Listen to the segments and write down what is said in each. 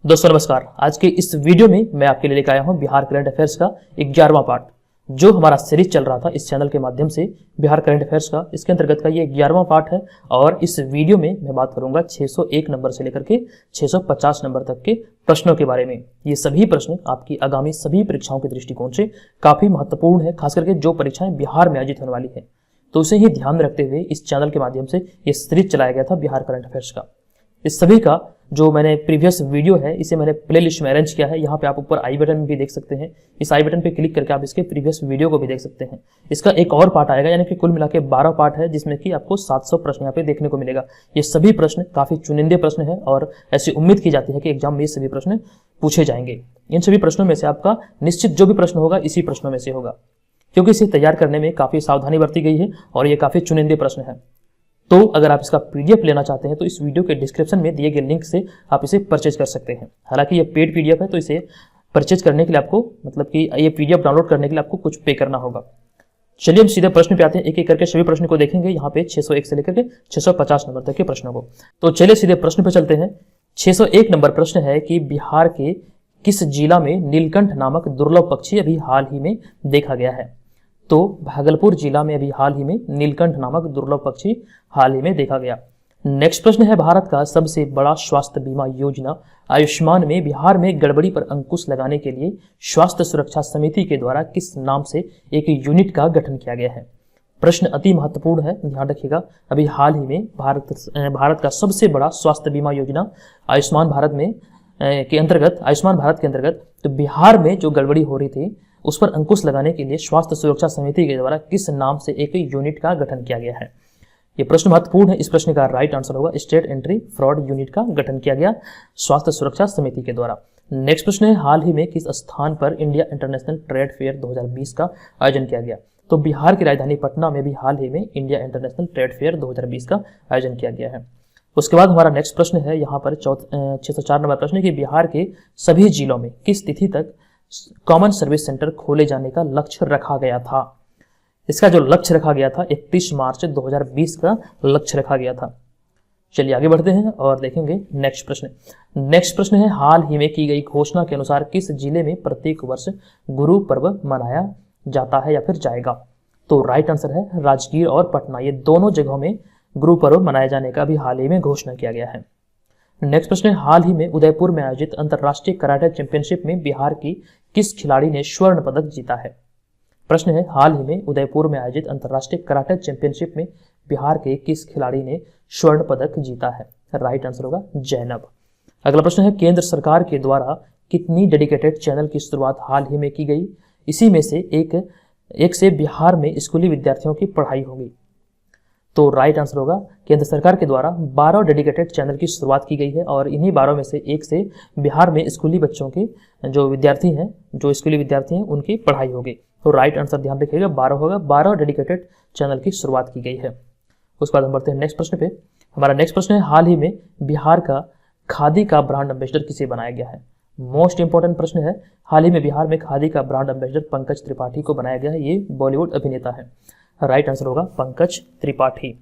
दोस्तों नमस्कार। आज के इस वीडियो में मैं आपके लिए लेकर आया हूं बिहार करंट अफेयर्स का 11वां पार्ट, जो हमारा सीरीज चल रहा था इस चैनल के माध्यम से बिहार करंट अफेयर्स का। इसके अंतर्गत का ये 11वां पार्ट है और इस वीडियो में मैं बात करूंगा 601 नंबर से लेकर के 650 नंबर तक के प्रश्नों के बारे में। ये सभी प्रश्न आपकी आगामी सभी परीक्षाओं के दृष्टिकोण से काफी महत्वपूर्ण है, खास करके जो परीक्षाएं बिहार में आयोजित होने वाली है, तो उसे ही ध्यान में रखते हुए इस चैनल के माध्यम से ये सीरीज चलाया गया था बिहार करंट अफेयर्स का। इस सभी का जो मैंने प्रीवियस वीडियो है इसे मैंने प्लेलिस्ट में अरेंज किया है। यहाँ पे आप ऊपर आई बटन में भी देख सकते हैं। इस आई बटन पे क्लिक करके आप इसके प्रीवियस वीडियो को भी देख सकते हैं। इसका एक और पार्ट आएगा, यानी कि कुल मिला के 12 पार्ट है, जिसमें कि आपको 700 प्रश्न यहाँ पे देखने को मिलेगा। ये सभी प्रश्न काफी चुनिंदे प्रश्न है और ऐसी उम्मीद की जाती है कि एग्जाम में ये सभी प्रश्न पूछे जाएंगे। इन सभी प्रश्नों में से आपका निश्चित जो भी प्रश्न होगा इसी प्रश्नों में से होगा, क्योंकि इसे तैयार करने में काफी सावधानी बरती गई है और ये काफी चुनिंदे प्रश्न है। तो अगर आप इसका पीडीएफ लेना चाहते हैं तो इस वीडियो के डिस्क्रिप्शन में दिए गए लिंक से आप इसे परचेज कर सकते हैं। हालांकि ये पेड पीडीएफ है, तो इसे परचेज करने के लिए आपको कि ये पीडीएफ डाउनलोड करने के लिए आपको कुछ पे करना होगा। चलिए हम सीधे प्रश्न पे आते हैं, एक एक करके सभी प्रश्न को देखेंगे यहाँ पे 601 से लेकर के 650 नंबर तक के प्रश्नों को। तो चलिए सीधे प्रश्न पे चलते हैं। 601 नंबर प्रश्न है कि बिहार के किस जिला में नीलकंठ नामक दुर्लभ पक्षी अभी हाल ही में देखा गया है? तो भागलपुर जिला में अभी हाल ही में नीलकंठ नामक दुर्लभ पक्षी हाल ही में देखा गया। नेक्स्ट प्रश्न है, भारत का सबसे बड़ा स्वास्थ्य बीमा योजना आयुष्मान में बिहार में गड़बड़ी पर अंकुश लगाने के लिए स्वास्थ्य सुरक्षा समिति के द्वारा किस नाम से एक यूनिट का गठन किया गया है? प्रश्न अति महत्वपूर्ण है, ध्यान रखिएगा। अभी हाल ही में भारत का सबसे बड़ा स्वास्थ्य बीमा योजना आयुष्मान भारत के अंतर्गत तो बिहार में जो गड़बड़ी हो रही थी उस पर अंकुश लगाने के लिए स्वास्थ्य सुरक्षा समिति के द्वारा किस नाम से एक यूनिट का गठन किया गया है? ये प्रश्न महत्वपूर्ण है। इस प्रश्न का राइट आंसर होगा स्टेट एंट्री फ्रॉड यूनिट का गठन किया गया स्वास्थ्य सुरक्षा समिति के द्वारा। नेक्स्ट प्रश्न है, हाल ही में किस स्थान पर इंडिया इंटरनेशनल ट्रेड फेयर 2020 का आयोजन किया गया? तो बिहार की राजधानी पटना में भी हाल ही में इंडिया इंटरनेशनल ट्रेड फेयर 2020 का आयोजन किया गया है। उसके बाद हमारा नेक्स्ट प्रश्न है यहाँ पर 604 नंबर प्रश्न कि बिहार के सभी जिलों में किस तिथि तक कॉमन सर्विस सेंटर खोले जाने का लक्ष्य रखा गया था? इसका जो लक्ष्य रखा गया था 31 मार्च 2020 का लक्ष्य रखा गया था। चलिए आगे बढ़ते हैं और देखेंगे नेक्स्ट प्रश्न है, हाल ही में की गई घोषणा के अनुसार किस जिले में प्रत्येक वर्ष गुरु पर्व मनाया जाता है या फिर जाएगा? तो राइट आंसर है राजगीर और पटना, ये दोनों जगहों में गुरु पर्व मनाए जाने का भी हाल ही में घोषणा किया गया है। नेक्स्ट प्रश्न है, हाल ही में उदयपुर में आयोजित अंतरराष्ट्रीय कराटे चैंपियनशिप में बिहार की किस खिलाड़ी ने स्वर्ण पदक जीता है? प्रश्न है, हाल ही में उदयपुर में आयोजित अंतरराष्ट्रीय कराटे चैंपियनशिप में बिहार के किस खिलाड़ी ने स्वर्ण पदक जीता है? राइट आंसर होगा जैनब। अगला प्रश्न है, केंद्र सरकार के द्वारा कितनी डेडिकेटेड चैनल की शुरुआत हाल ही में की गई? इसी में से एक से बिहार में स्कूली विद्यार्थियों की पढ़ाई होगी। तो राइट आंसर होगा केंद्र सरकार के द्वारा 12 डेडिकेटेड चैनल की शुरुआत की गई है और इन्हीं 12 में से एक से बिहार में स्कूली बच्चों के जो स्कूली विद्यार्थी हैं उनकी पढ़ाई होगी। तो राइट आंसर ध्यान रखिएगा 12 होगा, 12 डेडिकेटेड चैनल की शुरुआत की गई है। उसके बाद हम बढ़ते हैं नेक्स्ट प्रश्न पे। हमारा नेक्स्ट प्रश्न है, हाल ही में बिहार का खादी का ब्रांड एम्बेसडर किसे बनाया गया है? मोस्ट इंपॉर्टेंट प्रश्न है, हाल ही में बिहार में खादी का ब्रांड एम्बेसडर पंकज त्रिपाठी को बनाया गया है। ये बॉलीवुड अभिनेता है। राइट आंसर होगा पंकज त्रिपाठी।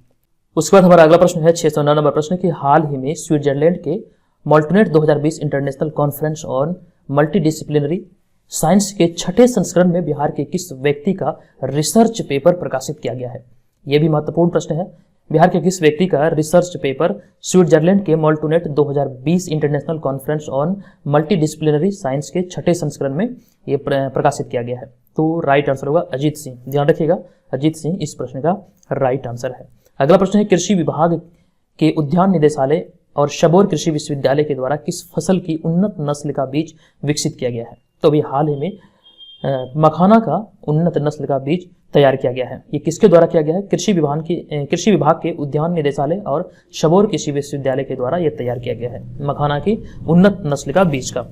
उसके बाद हमारा अगला प्रश्न है 609 नंबर प्रश्न कि हाल ही में स्विट्जरलैंड के मॉल्टनेट 2020 international conference on multidisciplinary science के 6ठे संस्करण में बिहार के किस व्यक्ति का रिसर्च पेपर प्रकाशित किया गया है? यह भी महत्वपूर्ण प्रश्न है। बिहार के किस व्यक्ति का रिसर्च पेपर स्विट्जरलैंड के मॉल्टनेट 2020 international conference on multidisciplinary science के 6ठे संस्करण में यह प्रकाशित किया गया है? तो राइट आंसर होगा अजीत सिंह। ध्यान रखिएगा अजीत सिंह इस प्रश्न का राइट आंसर है। अगला प्रश्न है, कृषि विभाग के उद्यान निदेशालय और शबोर कृषि विश्वविद्यालय के द्वारा किस फसल की उन्नत नस्ल का बीज विकसित किया गया है? तो अभी हाल ही में मखाना का उन्नत नस्ल का बीज तैयार किया गया है। ये किसके द्वारा किया गया है? कृषि विभाग के उद्यान निदेशालय और शबोर कृषि विश्वविद्यालय के द्वारा यह तैयार किया गया है, मखाना की उन्नत नस्ल का बीज का।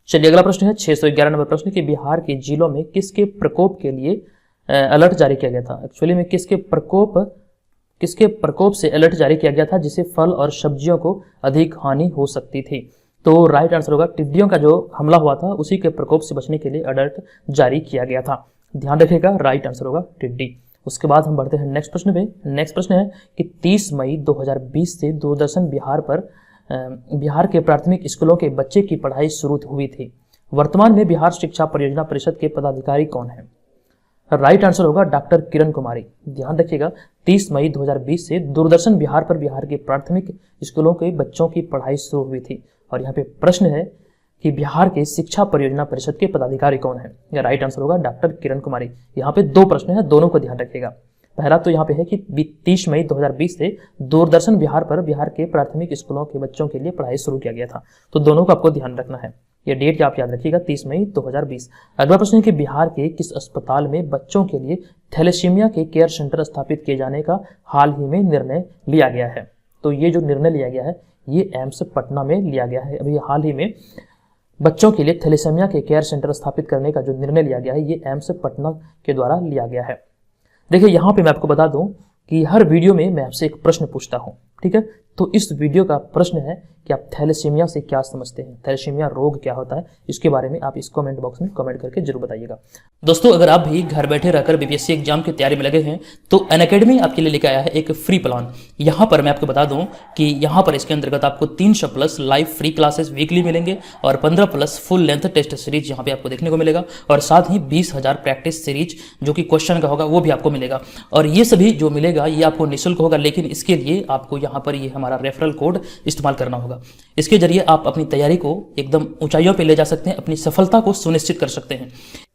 चलिए अगला प्रश्न है 611 नंबर प्रश्न कि बिहार के जिलों में किसके प्रकोप के लिए अलर्ट जारी किया गया था? एक्चुअली में किसके प्रकोप से अलर्ट जारी किया गया था जिससे फल और सब्जियों को अधिक हानि हो सकती थी? तो राइट आंसर होगा टिड्डियों का जो हमला हुआ था उसी के प्रकोप से बचने के लिए अलर्ट जारी किया गया था। ध्यान रखिएगा राइट आंसर होगा टिड्डी। उसके बाद हम बढ़ते हैं नेक्स्ट प्रश्न पे। नेक्स्ट प्रश्न है कि 30 मई 2020 से दूरदर्शन बिहार पर बिहार के प्राथमिक स्कूलों के बच्चे की पढ़ाई शुरू हुई थी। वर्तमान में बिहार शिक्षा परियोजना परिषद के पदाधिकारी कौन है? राइट आंसर होगा डॉक्टर किरण कुमारी। ध्यान रखिएगा 30 मई 2020 से दूरदर्शन बिहार पर बिहार के प्राथमिक स्कूलों के बच्चों की पढ़ाई शुरू हुई थी। और यहाँ पे प्रश्न है कि बिहार के शिक्षा परियोजना परिषद के पदाधिकारी कौन है? राइट आंसर होगा डॉक्टर किरण कुमारी। यहाँ पे दो प्रश्न है, दोनों को ध्यान रखिएगा। पहला तो यहाँ पे है कि 30 मई 2020 से दूरदर्शन बिहार पर बिहार के प्राथमिक स्कूलों के बच्चों के लिए पढ़ाई शुरू किया गया था। तो दोनों को आपको ध्यान रखना है, ये डेट आप याद रखिएगा 30 मई 2020। अगला प्रश्न है कि बिहार के किस अस्पताल में बच्चों के लिए थैलेसीमिया के केयर सेंटर स्थापित किए जाने का हाल ही में निर्णय लिया गया है? तो ये जो निर्णय लिया गया है ये एम्स पटना में लिया गया है। अभी हाल ही में बच्चों के लिए थैलेसीमिया के केयर सेंटर स्थापित करने का जो निर्णय लिया गया है ये एम्स पटना के द्वारा लिया गया है। देखिए यहाँ पे मैं आपको बता दूं कि हर वीडियो में मैं आपसे एक प्रश्न पूछता हूं, ठीक है? तो इस वीडियो का प्रश्न है कि आप थैलेसीमिया से क्या समझते हैं, थैलेसीमिया रोग क्या होता है, इसके बारे में आप इस कमेंट बॉक्स में कमेंट करके जरूर बताइएगा। दोस्तों, अगर आप भी घर बैठे रहकर बीपीएससी एग्जाम की तैयारी में लगे हैं तो अनअकैडमी आपके लिए लेकर आया है एक फ्री प्लान। यहाँ पर मैं आपको बता दूं कि यहाँ पर इसके अंतर्गत आपको 300+ लाइव फ्री क्लासेस वीकली मिलेंगे और 15+ फुल लेंथ टेस्ट सीरीज यहाँ पे आपको देखने को मिलेगा और साथ ही 20,000 प्रैक्टिस सीरीज जो कि क्वेश्चन का होगा वो भी आपको मिलेगा। और ये सभी जो मिलेगा ये आपको निःशुल्क होगा, लेकिन इसके लिए आपको यहाँ पर ये हमारा रेफरल कोड इस्तेमाल करना होगा। इसके जरिए आप अपनी तैयारी को एकदम ऊंचाइयों पे ले जा सकते हैं, अपनी सफलता को सुनिश्चित कर सकते हैं।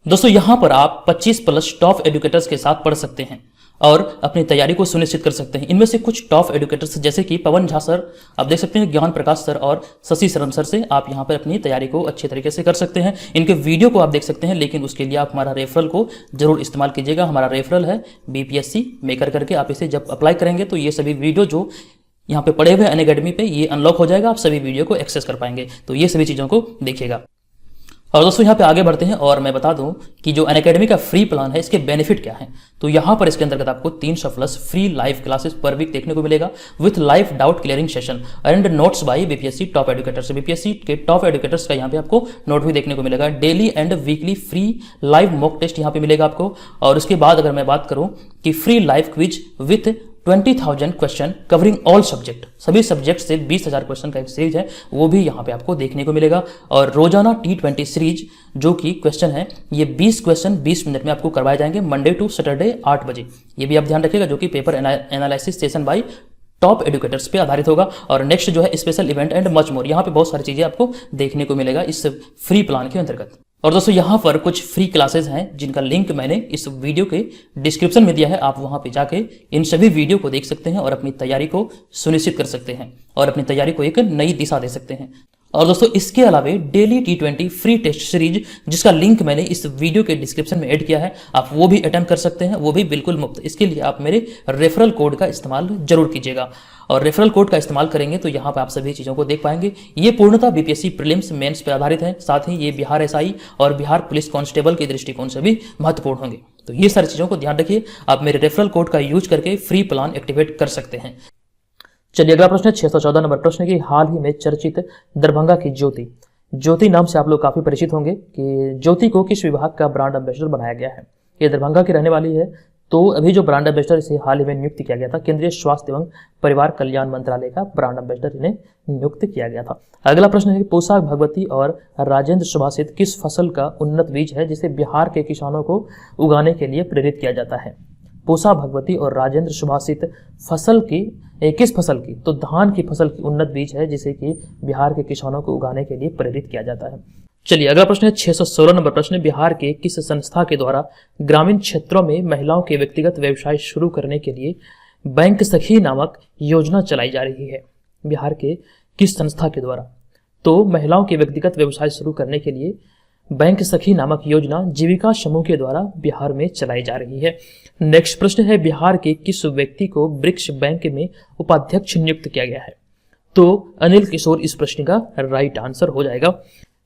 दोस्तों, यहाँ पर आप 25+ टॉप एजुकेटर्स के साथ पढ़ सकते हैं और अपनी तैयारी को सुनिश्चित कर सकते हैं। इनमें से कुछ टॉप एजुकेटर्स जैसे कि पवन झा सर, आप देख सकते हैं, ज्ञान प्रकाश सर और शशि शरण सर से आप यहाँ पर अपनी तैयारी को अच्छे तरीके से कर सकते हैं। इनके वीडियो को आप देख सकते हैं, लेकिन उसके लिए आप हमारा रेफरल को जरूर इस्तेमाल कीजिएगा। हमारा रेफरल है बीपीएससी मेकर करके। आप इसे जब अप्लाई करेंगे तो ये सभी वीडियो जो यहाँ पे पड़े हुए अनअकैडमी पे ये अनलॉक हो जाएगा, आप सभी वीडियो को एक्सेस कर पाएंगे। तो ये सभी चीज़ों को देखिएगा। और दोस्तों, यहाँ पे आगे बढ़ते हैं और मैं बता दूं कि जो अनअकैडमी का फ्री प्लान है इसके बेनिफिट क्या हैं। तो यहाँ पर इसके अंतर्गत आपको 300+ free live classes per week देखने को मिलेगा with live doubt clearing session and notes by BPSC top educators. BPSC के टॉप एजुकेटर्स का यहाँ पे आपको नोट भी देखने को मिलेगा। Daily and weekly free live mock test यहाँ पे मिलेगा आपको। और उसके बाद अगर मैं बात करूं कि free live quiz with 20,000 question covering all subject, सभी सब्जेक्ट से 20,000 क्वेश्चन का एक सीरीज है वो भी यहाँ पे आपको देखने को मिलेगा। और रोजाना T20 सीरीज जो कि क्वेश्चन है ये 20 क्वेश्चन 20 मिनट में आपको करवाए जाएंगे मंडे टू सैटरडे 8 बजे। ये भी आप ध्यान रखिएगा, जो कि paper analysis session by top educators पे आधारित होगा। और नेक्स्ट जो है special event and much more, यहाँ पे बहुत सारी चीजें आपको देखने को मिलेगा इस फ्री प्लान के अंतर्गत। और दोस्तों, यहाँ पर कुछ फ्री क्लासेस हैं जिनका लिंक मैंने इस वीडियो के डिस्क्रिप्शन में दिया है। आप वहां पे जाके इन सभी वीडियो को देख सकते हैं और अपनी तैयारी को सुनिश्चित कर सकते हैं और अपनी तैयारी को एक नई दिशा दे सकते हैं। और दोस्तों, इसके अलावा daily T20 free test series जिसका लिंक मैंने इस वीडियो के डिस्क्रिप्शन में ऐड किया है, आप वो भी अटेम्प्ट कर सकते हैं, वो भी बिल्कुल मुफ्त। इसके लिए आप मेरे रेफरल कोड का इस्तेमाल जरूर कीजिएगा और रेफरल कोड का इस्तेमाल करेंगे तो यहाँ पर आप सभी चीज़ों को देख पाएंगे। ये पूर्णतः बीपीएससी प्रीलिम्स मेंस पर आधारित है, साथ ही ये बिहार एसआई और बिहार पुलिस कांस्टेबल के दृष्टिकोण से भी महत्वपूर्ण होंगे। तो ये सारी चीज़ों को ध्यान रखिए, आप मेरे रेफरल कोड का यूज करके फ्री प्लान एक्टिवेट कर सकते हैं। चलिए अगला प्रश्न है 614 नंबर प्रश्न की हाल ही में चर्चित दरभंगा की ज्योति नाम से आप लोग काफी परिचित होंगे कि ज्योति को किस विभाग का ब्रांड एम्बेसडर बनाया गया है। ये दरभंगा की रहने वाली है। तो अभी जो ब्रांड एम्बेसडर इसे हाल ही में नियुक्त किया गया था, केंद्रीय स्वास्थ्य एवं परिवार कल्याण मंत्रालय का ब्रांड एम्बेसडर इन्हें नियुक्त किया गया था। अगला प्रश्न है कि पूसा भगवती और राजेंद्र सुभाषित किस फसल का उन्नत बीज है जिसे बिहार के किसानों को उगाने के लिए प्रेरित किया जाता है। पूसा भगवती और राजेंद्र सुभाषित फसल की किस फसल की? तो धान की फसल की उन्नत बीज है जिसे कि बिहार के किसानों को उगाने के लिए प्रेरित किया जाता है। चलिए अगला प्रश्न है 616 नंबर प्रश्न, बिहार के किस संस्था के द्वारा ग्रामीण क्षेत्रों में महिलाओं के व्यक्तिगत व्यवसाय शुरू करने के लिए बैंक सखी नामक योजना चलाई जा रही है। बिहार के किस संस्था के द्वारा? तो महिलाओं के व्यक्तिगत व्यवसाय शुरू करने के लिए बैंक सखी नामक योजना जीविका समूह के द्वारा बिहार में चलाई जा रही है। नेक्स्ट प्रश्न है बिहार के किस व्यक्ति को ब्रिक्स बैंक में उपाध्यक्ष नियुक्त किया गया है। तो अनिल किशोर इस प्रश्न का राइट आंसर हो जाएगा।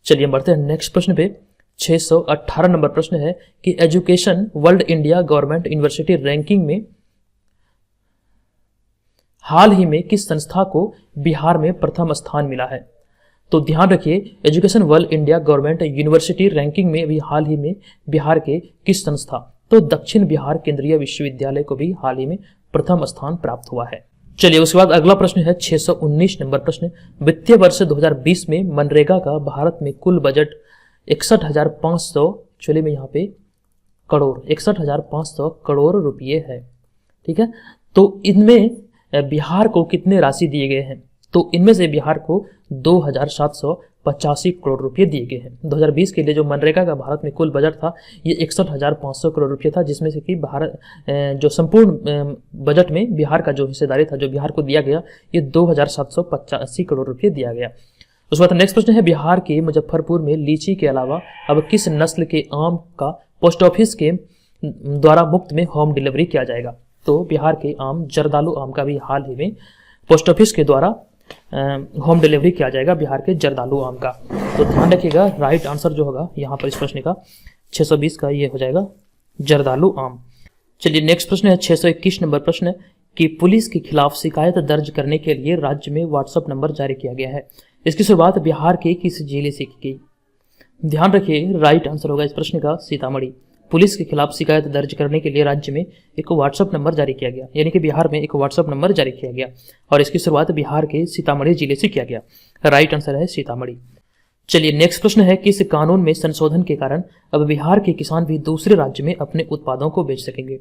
चलिए बढ़ते हैं नेक्स्ट प्रश्न पे। 618 नंबर प्रश्न है कि education world India government university ranking में हाल ही में किस संस्था को बिहार में प्रथम स्थान मिला है। तो ध्यान रखिए, education world India government university ranking में अभी हाल ही में बिहार के किस संस्था, तो दक्षिण बिहार केंद्रीय विश्वविद्यालय को भी हाल ही में प्रथम स्थान प्राप्त हुआ है। चलिए उसके बाद अगला प्रश्न है 619 नंबर प्रश्न। वित्तीय वर्ष 2020 में मनरेगा का भारत में कुल बजट 61,500 एक्चुअली में यहाँ पे करोड़ 61,500 करोड़ रुपये है। ठीक है, तो इनमें बिहार को कितने राशि दिए गए हैं? तो इनमें से बिहार को 2,785 करोड़ रुपये दिए गए हैं। 2020 के लिए जो मनरेगा का भारत में कुल बजट था ये 61,500 करोड़ रुपये था, जिसमें से कि भारत जो संपूर्ण बजट में बिहार का जो हिस्सेदारी था, जो बिहार को दिया गया, ये 2,785 करोड़ रुपये दिया गया। उसके बाद नेक्स्ट प्रश्न है, बिहार के मुजफ्फरपुर में लीची के अलावा अब किस नस्ल के आम का पोस्ट ऑफिस के द्वारा मुफ्त में होम डिलीवरी किया जाएगा? तो बिहार के आम जर्दालू आम का भी हाल ही में पोस्ट ऑफिस के द्वारा होम डिलीवरी किया जाएगा, बिहार के जर्दालू आम का। तो ध्यान रखिएगा, राइट आंसर जो होगा यहाँ पर इस प्रश्न का 620 का ये हो जाएगा जर्दालू आम। चलिए नेक्स्ट प्रश्न है 621 नंबर प्रश्न कि पुलिस के खिलाफ शिकायत दर्ज करने के लिए राज्य में व्हाट्सएप नंबर जारी किया गया है। इसकी शुरुआत बिहार के किस जिले से की गई? ध्यान रखिए, राइट आंसर होगा इस प्रश्न का सीतामढ़ी। पुलिस के खिलाफ शिकायत दर्ज करने के लिए राज्य में एक व्हाट्सएप नंबर जारी किया गया, यानी कि बिहार में एक व्हाट्सएप नंबर जारी किया गया और इसकी शुरुआत बिहार के सीतामढ़ी जिले से किया गया। राइट आंसर है सीतामढ़ी। चलिए नेक्स्ट प्रश्न है, किस कानून में संशोधन के कारण अब बिहार के किसान भी दूसरे राज्य में अपने उत्पादों को बेच सकेंगे?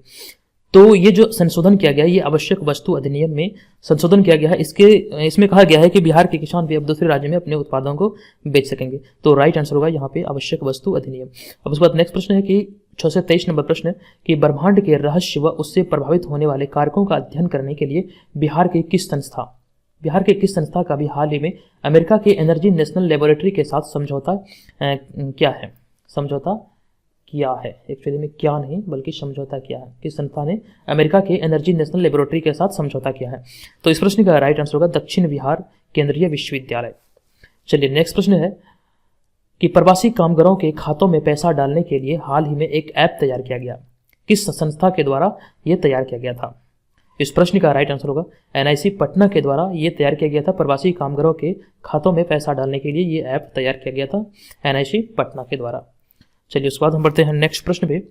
तो ये जो संशोधन किया गया, ये आवश्यक वस्तु अधिनियम में संशोधन किया गया है। इसमें कहा गया है कि बिहार के किसान भी अब दूसरे राज्य में अपने उत्पादों को बेच सकेंगे। तो राइट आंसर होगा यहाँ पे आवश्यक वस्तु अधिनियम। अब उसके बाद नेक्स्ट प्रश्न है कि 623 नंबर प्रश्न कि ब्रह्मांड के रहस्य व उससे प्रभावित होने वाले कारकों का अध्ययन करने के लिए बिहार के किस संस्था का भी हाल ही में अमेरिका के एनर्जी नेशनल लेबोरेटरी के साथ समझौता किया है? एक्चुअली में क्या नहीं बल्कि समझौता किया है। किस संस्था ने अमेरिका के एनर्जी नेशनल लेबोरेटरी के साथ समझौता किया है? तो इस प्रश्न का राइट आंसर होगा दक्षिण बिहार केंद्रीय विश्वविद्यालय। चलिए नेक्स्ट प्रश्न है कि प्रवासी कामगारों के खातों में पैसा डालने के लिए हाल ही में एक ऐप तैयार किया गया, किस संस्था के द्वारा यह तैयार किया गया था? इस प्रश्न का राइट आंसर होगा NIC पटना के द्वारा यह तैयार किया गया था। प्रवासी कामगारों के खातों में पैसा डालने के लिए ये ऐप तैयार किया गया था NIC पटना के द्वारा। चलिए उसके बाद हम बढ़ते हैं नेक्स्ट प्रश्न पे।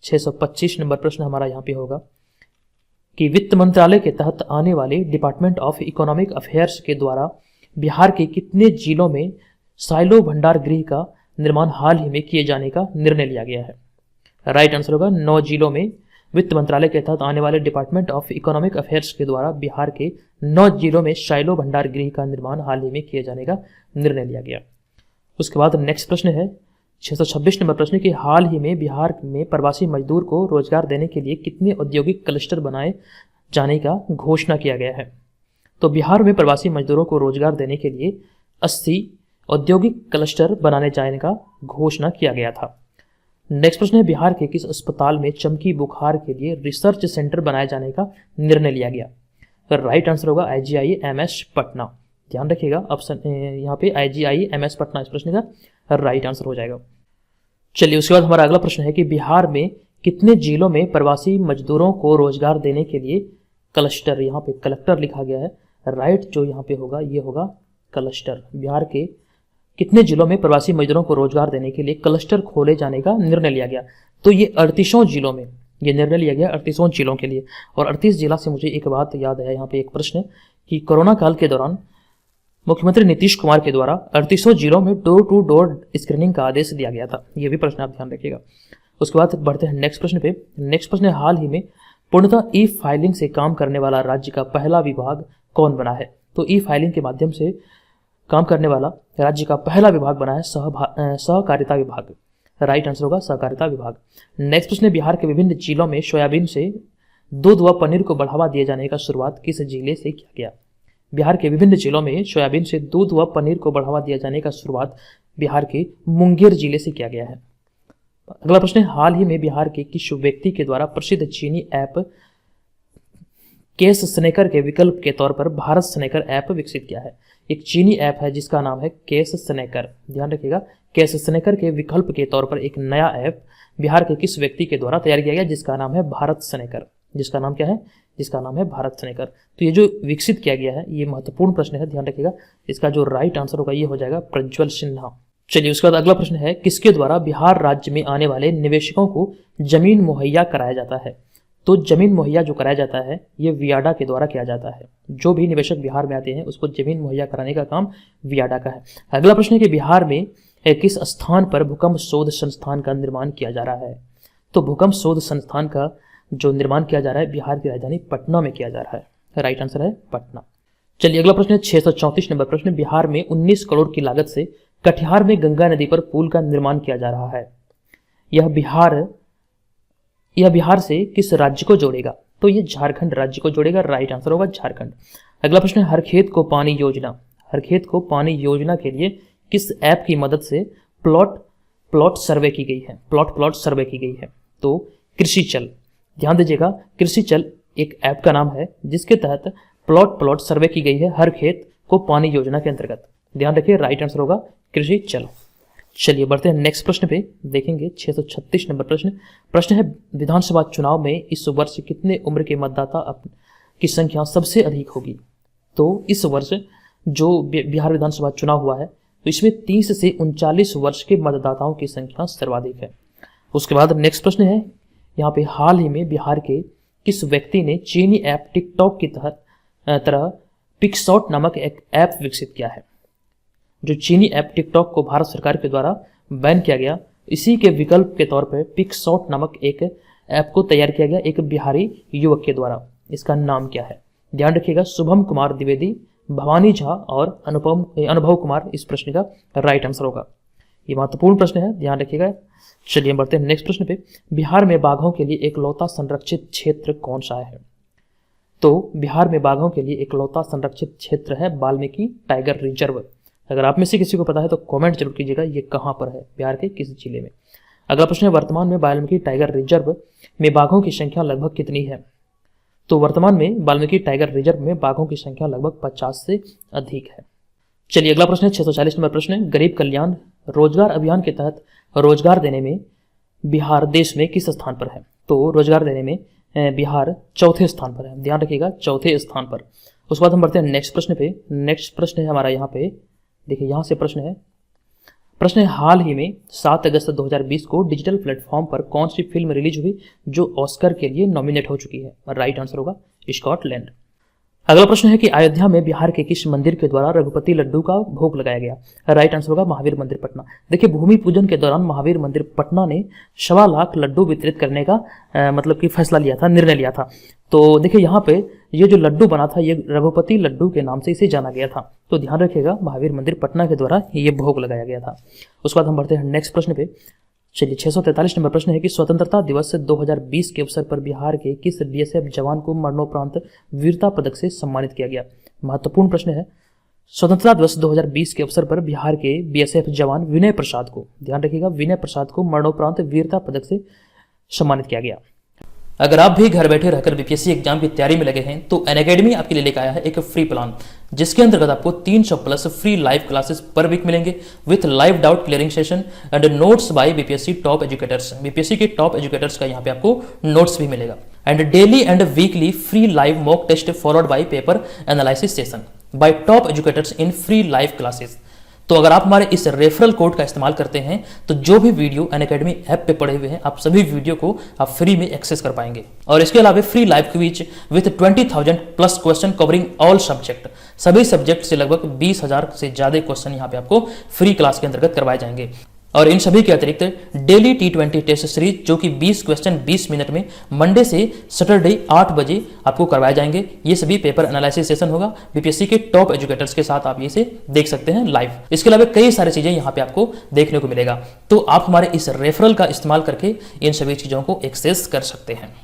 625 नंबर प्रश्न हमारा यहाँ पे होगा कि वित्त मंत्रालय के तहत आने वाले डिपार्टमेंट ऑफ इकोनॉमिक अफेयर्स के द्वारा बिहार के कितने जिलों में साइलो भंडार गृह का निर्माण हाल ही में किए जाने का निर्णय लिया गया है? राइट आंसर होगा 9 जिलों में वित्त मंत्रालय के तहत आने वाले डिपार्टमेंट ऑफ इकोनॉमिक अफेयर्स के द्वारा बिहार के 9 जिलों में साइलो भंडार गृह का निर्माण हाल ही में किए जाने का निर्णय लिया गया। उसके बाद नेक्स्ट प्रश्न है 626 नंबर प्रश्न कि हाल ही में बिहार में प्रवासी मजदूर को रोजगार देने के लिए कितने औद्योगिक क्लस्टर बनाए जाने का घोषणा किया गया है? तो बिहार में प्रवासी मजदूरों को रोजगार देने के लिए 80 औद्योगिक क्लस्टर बनाने जाने का घोषणा किया गया था। नेक्स्ट प्रश्न है बिहार के किस अस्पताल में चमकी बुखार के लिए रिसर्च सेंटर बनाए जाने का निर्णय लिया गया? तो राइट आंसर होगा IGIMS पटना। ध्यान रखिएगा, ऑप्शन यहाँ पे IGIMS पटना इस प्रश्न का राइट आंसर हो जाएगा। चलिए उसके बाद हमारा अगला प्रश्न है कि बिहार में कितने जिलों में प्रवासी मजदूरों को रोजगार देने के लिए क्लस्टर, यहाँ पे कलेक्टर लिखा गया है, राइट जो यहाँ पे होगा ये होगा क्लस्टर। बिहार के कितने जिलों में प्रवासी मजदूरों को रोजगार देने के लिए क्लस्टर खोले जाने का निर्णय लिया गया? तो ये 38 जिलों में ये निर्णय लिया गया, 38 जिलों के लिए। और 38 जिला से मुझे एक बात याद है, यहाँ पे एक प्रश्न कि कोरोना काल के दौरान मुख्यमंत्री नीतीश कुमार के द्वारा 38 जिलों में डोर टू डोर स्क्रीनिंग का आदेश दिया गया था। ये भी प्रश्न आप ध्यान रखिएगा। उसके बाद बढ़ते हैं नेक्स्ट प्रश्न पे। नेक्स्ट प्रश्न है हाल ही में पूर्णतः ई फाइलिंग से काम करने वाला राज्य का पहला विभाग कौन बना है? तो ई फाइलिंग के माध्यम से काम करने वाला राज्य का पहला विभाग बना है सहकारिता विभाग। राइट आंसर होगा सहकारिता विभाग। नेक्स्ट प्रश्न है बिहार के विभिन्न जिलों में सोयाबीन से दूध व पनीर को बढ़ावा दिए जाने का शुरुआत किस जिले से किया गया? बिहार के विभिन्न जिलों में सोयाबीन से दूध व पनीर को बढ़ावा दिया जाने का शुरुआत बिहार के मुंगेर जिले से किया गया है। अगला प्रश्न है हाल ही में बिहार के किस व्यक्ति के द्वारा प्रसिद्ध चीनी ऐप केस स्नेकर के विकल्प के तौर पर भारत स्नेकर ऐप विकसित किया है? एक चीनी ऐप है जिसका नाम है केस स्नेकर। ध्यान रखिएगा, केस स्नेकर के विकल्प के तौर पर एक नया ऐप बिहार के किस व्यक्ति के द्वारा तैयार किया गया जिसका नाम है भारत स्नेकर। जिसका नाम क्या है? जिसका नाम है भारत स्नेकर। तो ये जो विकसित किया गया है ये महत्वपूर्ण प्रश्न है, ध्यान रखिएगा। इसका जो राइट आंसर होगा ये हो जाएगा प्रज्वल सिन्हा। चलिए उसके बाद अगला प्रश्न है किसके द्वारा बिहार राज्य में आने वाले निवेशकों को जमीन मुहैया कराया जाता है? तो जमीन मुहैया जो कराया जाता है ये वियाडा के द्वारा किया जाता है। जो भी निवेशक बिहार में आते हैं उसको जमीन मुहैया कराने का काम वियाडा का है। अगला प्रश्न है कि बिहार में किस स्थान पर भूकंप शोध संस्थान का निर्माण किया जा रहा है। तो भूकंप शोध संस्थान का जो निर्माण किया जा रहा है बिहार की राजधानी पटना में किया जा रहा है। राइट आंसर है पटना। चलिए अगला प्रश्न है 634 नंबर प्रश्न। बिहार में 19 करोड़ की लागत से कटिहार में गंगा नदी पर पुल का निर्माण किया जा रहा है। यह बिहार से किस राज्य को जोड़ेगा। तो ये झारखंड राज्य को जोड़ेगा। राइट आंसर होगा झारखंड। अगला प्रश्न है हर खेत को पानी योजना। हर खेत को पानी योजना के लिए किस ऐप की मदद से प्लॉट सर्वे की गई है। प्लॉट सर्वे की गई है। तो कृषि चल, ध्यान दीजिएगा, कृषि चल एक ऐप का नाम है जिसके तहत प्लॉट सर्वे की गई है हर खेत को पानी योजना के अंतर्गत। ध्यान रखिए, राइट आंसर होगा कृषि चल। चलिए बढ़ते हैं नेक्स्ट प्रश्न पे, देखेंगे 636 नंबर प्रश्न है विधानसभा चुनाव में इस वर्ष कितने उम्र के मतदाता की संख्या सबसे अधिक होगी। तो इस वर्ष जो बिहार विधानसभा चुनाव हुआ है तो इसमें 30 से 39 वर्ष के मतदाताओं की संख्या सर्वाधिक है। उसके बाद नेक्स्ट प्रश्न है यहाँ पे हाल ही में बिहार के किस व्यक्ति ने चीनी ऐप टिकटॉक की तरह पिक्सॉट नामक एक ऐप विकसित किया है। जो चीनी ऐप टिकटॉक को भारत सरकार के द्वारा बैन किया गया, इसी के विकल्प के तौर पर पिक्सॉट नामक एक ऐप को तैयार किया गया एक बिहारी युवक के द्वारा। इसका नाम क्या है। ध्यान रखिएगा, शुभम कुमार द्विवेदी, भवानी झा और अनुभव कुमार इस प्रश्न का राइट आंसर होगा। ये महत्वपूर्ण प्रश्न है, ध्यान रखिएगा। चलिए बढ़ते हैं नेक्स्ट प्रश्न पे। बिहार में बाघों के लिए एकलौता संरक्षित क्षेत्र कौन सा है। तो बिहार में बाघों के लिए एकलौता संरक्षित क्षेत्र है वाल्मीकि टाइगर रिजर्व। अगर आप में से किसी को पता है तो कमेंट जरूर कीजिएगा ये कहाँ पर है, बिहार के किस जिले में। अगला प्रश्न है वर्तमान में वाल्मीकि टाइगर रिजर्व में बाघों की संख्या लगभग कितनी है। तो वर्तमान में वाल्मीकि टाइगर रिजर्व में बाघों की संख्या लगभग 50 से अधिक है। चलिए अगला प्रश्न है 640 नंबर प्रश्न है गरीब कल्याण रोजगार अभियान के तहत रोजगार देने में बिहार देश में किस स्थान पर है। तो रोजगार देने में बिहार चौथे स्थान पर है। ध्यान रखिएगा, चौथे स्थान पर। उसके बाद हम बढ़ते हैं नेक्स्ट प्रश्न पे। नेक्स्ट प्रश्न है हमारा यहाँ पे, देखिए यहाँ से प्रश्न है हाल ही में 7 अगस्त 2020 को डिजिटल प्लेटफॉर्म पर कौन सी फिल्म रिलीज हुई जो ऑस्कर के लिए नॉमिनेट हो चुकी है। राइट आंसर होगा स्कॉटलैंड। अगला प्रश्न है कि अयोध्या में बिहार के किस मंदिर के द्वारा रघुपति लड्डू का भोग लगाया गया। राइट आंसर होगा महावीर मंदिर पटना। देखिए भूमि पूजन के दौरान महावीर मंदिर पटना ने 1.25 लाख लड्डू वितरित करने का मतलब कि फैसला लिया था, निर्णय लिया था। तो देखिए यहाँ पे ये जो लड्डू बना था ये रघुपति लड्डू के नाम से इसे जाना गया था। तो ध्यान रखिएगा, महावीर मंदिर पटना के द्वारा ये भोग लगाया गया था। उसके बाद हम बढ़ते हैं नेक्स्ट प्रश्न पे। चलिए 643 नंबर प्रश्न है कि स्वतंत्रता दिवस 2020 के अवसर पर बिहार के किस बीएसएफ जवान को मरणोपरांत वीरता पदक से सम्मानित किया गया। महत्वपूर्ण प्रश्न है। स्वतंत्रता दिवस 2020 के अवसर पर बिहार के बीएसएफ जवान विनय प्रसाद को, ध्यान रखिएगा, विनय प्रसाद को मरणोपरांत वीरता पदक से सम्मानित किया गया। अगर आप भी घर बैठे रहकर बीपीएससी एग्जाम की तैयारी में लगे हैं तो अनअकैडमी आपके लिए लेकर आया है एक फ्री प्लान जिसके अंतर्गत आपको 300 plus free live classes per week मिलेंगे with live doubt clearing session and notes by BPSC top educators. BPSC के टॉप एजुकेटर्स का यहाँ पे आपको नोट्स भी मिलेगा and daily and weekly free live mock test followed by paper analysis session by top educators in free live classes. तो अगर आप हमारे इस रेफरल कोड का इस्तेमाल करते हैं तो जो भी वीडियो अनअकैडमी ऐप पे पड़े हुए हैं आप सभी वीडियो को आप फ्री में एक्सेस कर पाएंगे। और इसके अलावा free live quiz with 20,000 plus question covering all subject, सभी सब्जेक्ट से लगभग 20,000 से ज्यादा क्वेश्चन यहाँ पे आपको फ्री क्लास के अंतर्गत करवाए जाएंगे। और इन सभी के अतिरिक्त डेली T20 टेस्ट सीरीज जो कि 20 क्वेश्चन 20 मिनट में मंडे से सैटरडे 8 बजे आपको करवाए जाएंगे। ये सभी पेपर एनालिसिस सेशन होगा बीपीएससी के टॉप एजुकेटर्स के साथ, आप इसे देख सकते हैं लाइव। इसके अलावा कई सारी चीजें यहाँ पे आपको देखने को मिलेगा। तो आप हमारे इस रेफरल का इस्तेमाल करके इन सभी चीजों को एक्सेस कर सकते हैं।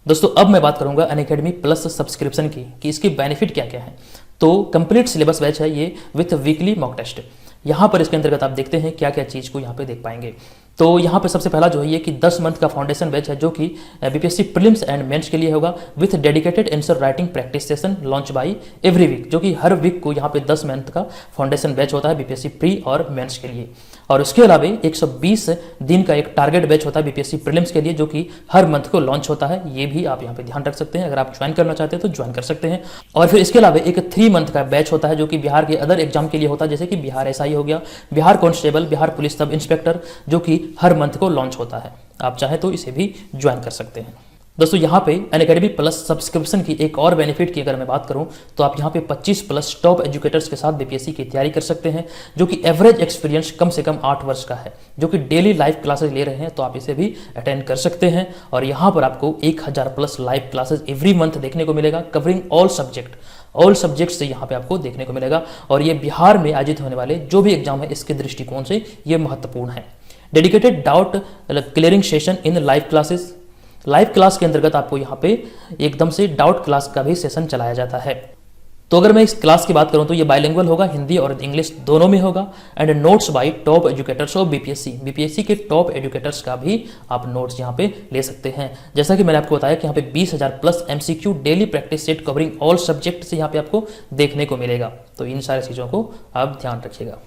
दोस्तों अब मैं बात करूंगा अनअकैडमी प्लस सब्सक्रिप्शन की कि इसकी बेनिफिट क्या क्या है। तो कंप्लीट सिलेबस बैच है ये विथ वीकली मॉक टेस्ट। यहाँ पर इसके अंतर्गत आप देखते हैं क्या क्या चीज को यहाँ पे देख पाएंगे। तो यहाँ पे सबसे पहला जो है ये कि 10 मंथ का फाउंडेशन बैच है जो कि बीपीएससी प्रीलिम्स एंड मेंस के लिए होगा with dedicated answer writing practice session launch by every week, जो कि हर वीक को यहाँ पे 10 मंथ का फाउंडेशन बैच होता है बीपीएससी प्री और मेंस के लिए। और उसके अलावा 120 दिन का एक टारगेट बैच होता है बीपीएससी प्रीलिम्स के लिए जो कि हर मंथ को लॉन्च होता है। ये भी आप यहाँ पे ध्यान रख सकते हैं, अगर आप ज्वाइन करना चाहते हैं तो ज्वाइन कर सकते हैं। और फिर इसके अलावा एक 3 मंथ का बैच होता है जो कि बिहार के अदर एग्जाम के लिए होता है, जैसे कि बिहार एसआई हो गया, Bihar constable, Bihar police sub inspector, जो कि हर मंथ को लॉन्च होता है। आप चाहे तो इसे भी ज्वाइन कर सकते हैं। दोस्तों यहाँ पे अनअकैडमी प्लस सब्सक्रिप्शन की एक और बेनिफिट की अगर मैं बात करूँ तो आप यहाँ पे 25 प्लस टॉप एजुकेटर्स के साथ बीपीएससी की तैयारी कर सकते हैं, जो कि एवरेज एक्सपीरियंस कम से कम 8 वर्ष का है, जो कि डेली लाइव क्लासेस ले रहे हैं, तो आप इसे भी अटेंड कर सकते हैं। और यहाँ पर आपको 1000 plus live classes every month देखने को मिलेगा, कवरिंग ऑल सब्जेक्ट से यहाँ पे आपको देखने को मिलेगा। और ये बिहार में आयोजित होने वाले जो भी एग्जाम है इसके दृष्टिकोण से ये महत्वपूर्ण है। Dedicated doubt clearing session in live class के अंतर्गत आपको यहाँ पे एकदम से डाउट क्लास का भी सेशन चलाया जाता है। तो अगर मैं इस क्लास की बात करूं तो ये बाइलिंगुअल होगा, हिंदी और इंग्लिश दोनों में होगा। And notes bye top educators of BPSC के टॉप एजुकेटर्स का भी आप नोट्स यहाँ पे ले सकते हैं। जैसा कि मैंने आपको बताया कि यहाँ पे 20,000 plus MCQ daily practice set covering all subject से यहाँ पे आपको देखने को मिलेगा। तो इन सारी चीज़ों को आप ध्यान रखिएगा।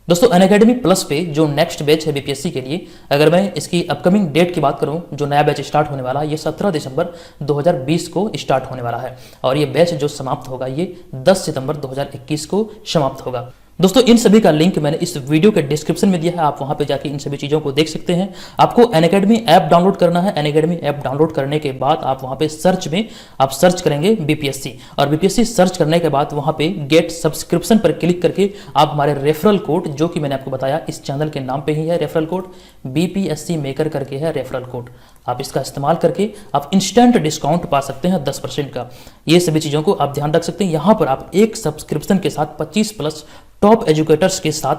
दोस्तों अनअकैडमी प्लस पे जो नेक्स्ट बैच है बीपीएससी के लिए, अगर मैं इसकी अपकमिंग डेट की बात करूं, जो नया बैच स्टार्ट होने वाला है ये 17 दिसंबर 2020 को स्टार्ट होने वाला है। और ये बैच जो समाप्त होगा ये 10 सितंबर 2021 को समाप्त होगा। दोस्तों इन सभी का लिंक मैंने इस वीडियो के डिस्क्रिप्शन में दिया है, आप वहां पे जाके इन सभी चीज़ों को देख सकते हैं। आपको अनअकैडमी ऐप डाउनलोड करना है। अनअकैडमी ऐप डाउनलोड करने के बाद आप वहां पे सर्च में आप सर्च करेंगे बीपीएससी, और बीपीएससी सर्च करने के बाद वहां पे गेट सब्सक्रिप्शन पर क्लिक करके आप हमारे रेफरल कोड, जो कि मैंने आपको बताया इस चैनल के नाम पे ही है, रेफरल कोड बीपीएससी मेकर करके है रेफरल कोड, आप इसका इस्तेमाल करके आप इंस्टेंट डिस्काउंट पा सकते हैं 10% का। ये सभी चीज़ों को आप ध्यान रख सकते हैं। यहाँ पर आप एक सब्सक्रिप्शन के साथ 25 प्लस टॉप एजुकेटर्स के साथ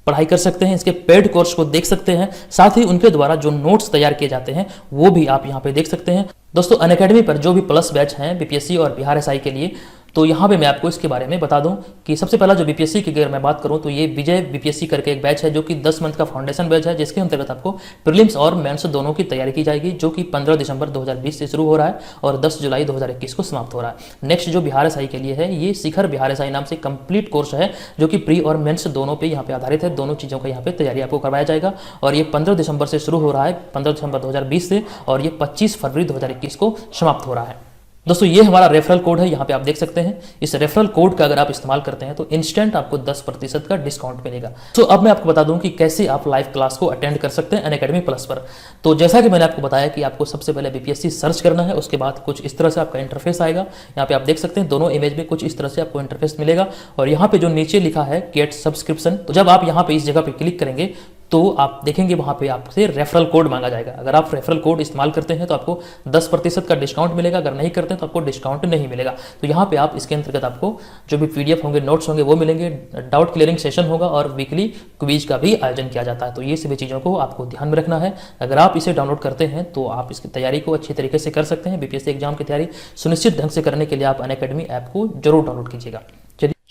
पढ़ाई कर सकते हैं, इसके पेड कोर्स को देख सकते हैं, साथ ही उनके द्वारा जो नोट्स तैयार किए जाते हैं वो भी आप यहाँ पे देख सकते हैं। दोस्तों अनअकैडमी पर जो भी प्लस बैच हैं बीपीएससी और बिहार एसआई के लिए, तो यहाँ पे मैं आपको इसके बारे में बता दूं कि सबसे पहला जो बीपीएससी की अगर मैं बात करूं तो ये विजय बीपीएससी करके एक बैच है, जो कि 10 मंथ का फाउंडेशन बैच है, जिसके अंतर्गत आपको प्रीलिम्स और मेंस दोनों की तैयारी की जाएगी, जो कि 15 दिसंबर 2020 से शुरू हो रहा है और 10 जुलाई 2021 को समाप्त हो रहा है। नेक्स्ट जो बिहार एसआई के लिए है, ये शिखर बिहार एसआई नाम से कंप्लीट कोर्स है, जो कि प्री और मेंस दोनों पे यहाँ पे आधारित है। दोनों चीज़ों का यहाँ पे तैयारी आपको करवाया जाएगा और ये 15 दिसंबर से शुरू हो रहा है, 15 दिसंबर 2020 से, और ये 25 फरवरी 2021 को समाप्त हो रहा है। दोस्तों ये हमारा रेफरल कोड है, यहाँ पे आप देख सकते हैं। इस रेफरल कोड का अगर आप इस्तेमाल करते हैं तो इंस्टेंट आपको 10% का डिस्काउंट मिलेगा। तो अब मैं आपको बता दूं कि कैसे आप लाइव क्लास को अटेंड कर सकते हैं अनअकैडमी प्लस पर। तो जैसा कि मैंने आपको बताया कि आपको सबसे पहले बीपीएससी सर्च करना है, उसके बाद कुछ इस तरह से आपका इंटरफेस आएगा। यहाँ पे आप देख सकते हैं दोनों इमेज में कुछ इस तरह से आपको इंटरफेस मिलेगा, और यहाँ पे जो नीचे लिखा है गेट सब्सक्रिप्शन, तो जब आप यहाँ पे इस जगह पे क्लिक करेंगे तो आप देखेंगे वहाँ पे आपसे रेफरल कोड मांगा जाएगा। अगर आप रेफरल कोड इस्तेमाल करते हैं तो आपको 10% का डिस्काउंट मिलेगा, अगर नहीं करते हैं तो आपको डिस्काउंट नहीं मिलेगा। तो यहाँ पे आप इसके अंतर्गत आपको जो भी पीडीएफ होंगे, नोट्स होंगे वो मिलेंगे, डाउट क्लियरिंग सेशन होगा और वीकली क्विज का भी आयोजन किया जाता है। तो ये सभी चीज़ों को आपको ध्यान में रखना है। अगर आप इसे डाउनलोड करते हैं तो आप इसकी तैयारी को अच्छी तरीके से कर सकते हैं। बीपीएससी एग्जाम की तैयारी सुनिश्चित ढंग से करने के लिए आप अनअकैडमी ऐप को जरूर डाउनलोड कीजिएगा।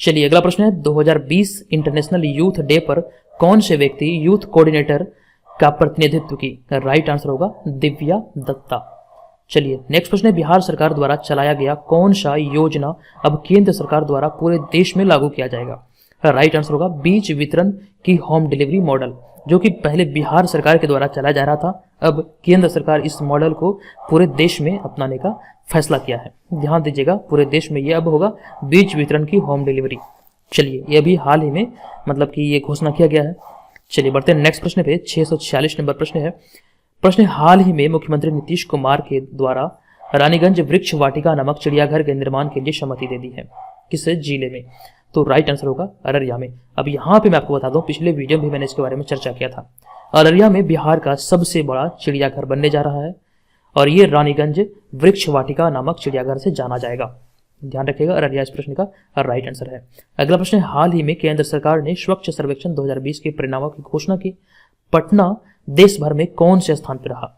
चलिए अगला प्रश्न है, 2020 इंटरनेशनल यूथ डे पर कौन से व्यक्ति यूथ कोऑर्डिनेटर का प्रतिनिधित्व की? राइट आंसर होगा दिव्या दत्ता। चलिए नेक्स्ट प्रश्न है, बिहार सरकार द्वारा चलाया गया कौन सा योजना अब केंद्र सरकार द्वारा पूरे देश में लागू किया जाएगा? राइट आंसर होगा बीज वितरण की होम डिलीवरी मॉडल, जो कि पहले बिहार सरकार के द्वारा चलाया जा रहा था, अब केंद्र सरकार इस मॉडल को पूरे देश में अपनाने का फैसला किया है। ध्यान दीजिएगा, पूरे देश में ये अब होगा बीज वितरण की होम डिलीवरी। चलिए ये भी हाल ही में मतलब कि ये घोषणा किया गया है। चलिए बढ़ते हैं नेक्स्ट प्रश्न पे। 646 नंबर प्रश्न है। प्रश्न, हाल ही में मुख्यमंत्री नीतीश कुमार के द्वारा रानीगंज वृक्ष वाटिका नामक चिड़ियाघर के निर्माण के लिए सहमति दे दी है, किस जिले में? तो राइट आंसर होगा अररिया में। अब यहाँ पे मैं आपको बता दूं, पिछले वीडियो में भी मैंने इसके बारे में चर्चा किया था। अररिया में बिहार का सबसे बड़ा चिड़ियाघर बनने जा रहा है और ये रानीगंज वृक्ष वाटिका नामक चिड़ियाघर से जाना जाएगा। ध्यान रखिएगा, अररिया इस प्रश्न का राइट आंसर है। अगला प्रश्न है, हाल ही में केंद्र सरकार ने स्वच्छ सर्वेक्षण 2020 के परिणामों की घोषणा की। पटना देश भर में कौन से स्थान पर रहा?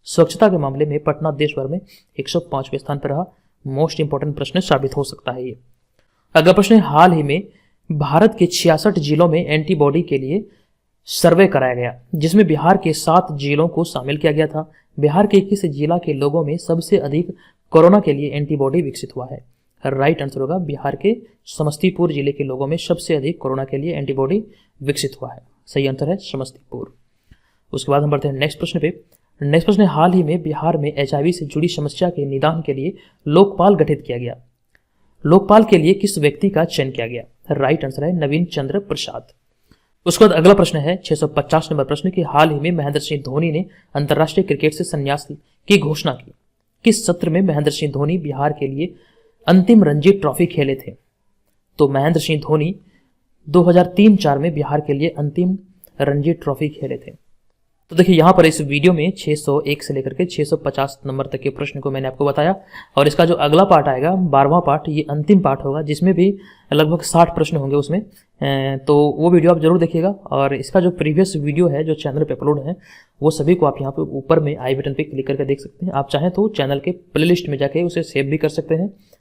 स्वच्छता के मामले में पटना देश भर में 105वें स्थान पर रहा। मोस्ट इंपोर्टेंट प्रश्न साबित हो सकता है ये। अगला प्रश्न है, हाल ही में भारत के 66 जिलों में एंटीबॉडी के लिए सर्वे कराया गया, जिसमें बिहार के 7 जिलों को शामिल किया गया था। बिहार के किस जिला के लोगों में सबसे अधिक कोरोना के लिए एंटीबॉडी विकसित हुआ है? राइट आंसर होगा बिहार के समस्तीपुर जिले के लोगों में सबसे अधिक कोरोना के लिए एंटीबॉडी विकसित हुआ है। सही आंसर है समस्तीपुर। उसके बाद हम बढ़ते हैं नेक्स्ट प्रश्न पे। नेक्स्ट प्रश्न, हाल ही में बिहार में HIV से जुड़ी समस्या के निदान के लिए लोकपाल गठित किया गया। लोकपाल के लिए किस व्यक्ति का चयन किया गया? राइट आंसर है नवीन चंद्र प्रसाद। उसके बाद अगला प्रश्न है 650 नंबर प्रश्न की, हाल ही में महेंद्र सिंह धोनी ने अंतर्राष्ट्रीय क्रिकेट से संन्यास की घोषणा की। किस सत्र में महेंद्र सिंह धोनी बिहार के लिए अंतिम रणजी ट्रॉफी खेले थे? तो महेंद्र सिंह धोनी 2003-04 में बिहार के लिए अंतिम रणजी ट्रॉफी खेले थे। तो देखिए यहाँ पर इस वीडियो में 601 से लेकर के 650 नंबर तक के प्रश्न को मैंने आपको बताया, और इसका जो अगला पार्ट आएगा 12वां पार्ट, ये अंतिम पार्ट होगा जिसमें भी लगभग 60 प्रश्न होंगे उसमें। तो वो वीडियो आप जरूर देखिएगा। और इसका जो प्रीवियस वीडियो है जो चैनल पे अपलोड है वो सभी को आप यहाँ पे ऊपर में आई बटन पे क्लिक करके देख सकते हैं। आप चाहें तो चैनल के प्लेलिस्ट में जाके उसे सेव भी कर सकते हैं।